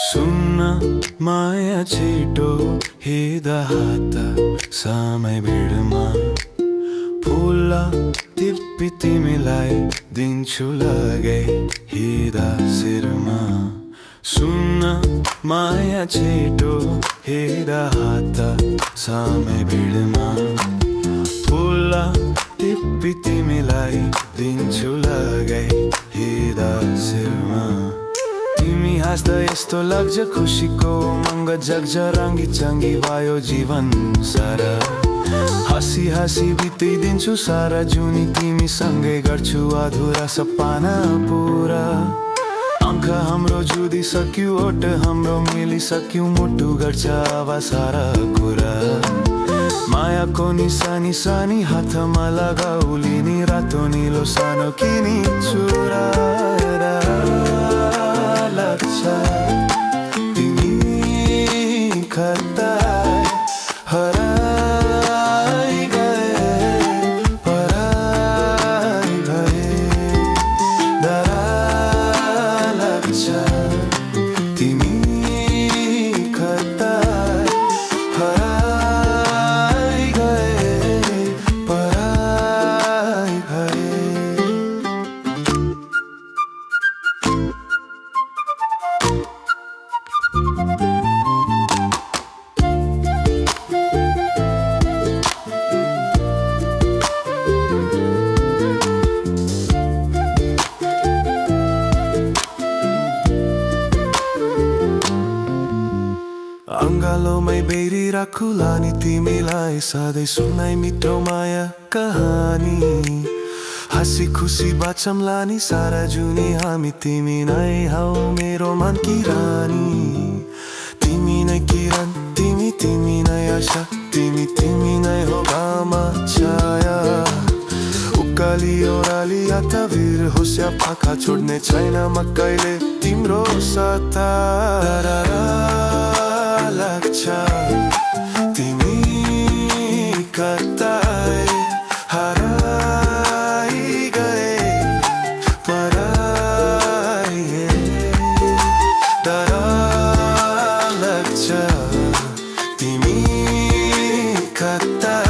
सुन्न माया छिटो हिँड हात समय भिडमा फुल टिप्पी तिमीलाई दिन्छु लगे हिँड शिरमा। सुन्न माया छिटो हिँड हात समय भिडमा फुल टिप्पी तिमीलाई दिन्छु लगे हिँड शिरमा। तिमी हाँस्दा यस्तो लाग्छ खुसीको उमङ्ग जग्छ रङ्गी चङ्गी भयो जीवन सारा। हाँसी हाँसी बिताइदिन्छु सारा जुनी तिमीसँगै गर्छु अधुरा सपना पुरा। आँखा हाम्रो जुदिसक्यो ओठ हाम्रो मिलिसक्यो मुटु गर्छ अब सारा कुरा। मायाको निशानी सानी हातमा लगाउलिनी रातो निलो सानो किनी चुरा। तिमी कता हराई गए पराई भए डरा लाग्छ। तिमी कता हराई गए पराई भए। अंगालोमै बेरी राखुला नि तिमीलाई सधैँ सुनाइ मिठो माया कहानी। हाँसी खुसी बाँचौँला नि सारा जुनी हामी तिमी नै हौ मेरो मनकी रानी। तिमी नै किरण तिमी तिमी नै आशा तिमी तिमी नै हो घाममा छाया। उकाली ओह्राली अथवीर होस् या पाखा छोड्ने छैन म कहिले तिम्रो सता। लाग्छ तिमी कतै हराई गए पराई डर लाग्छ। तिमी कतै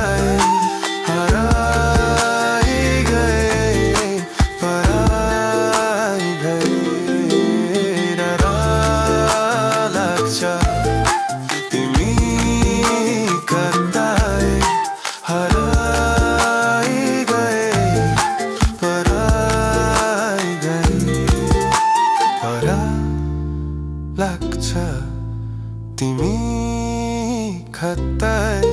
हराई गए पराई डर लाग्छ। लाग्छ तिमी कतै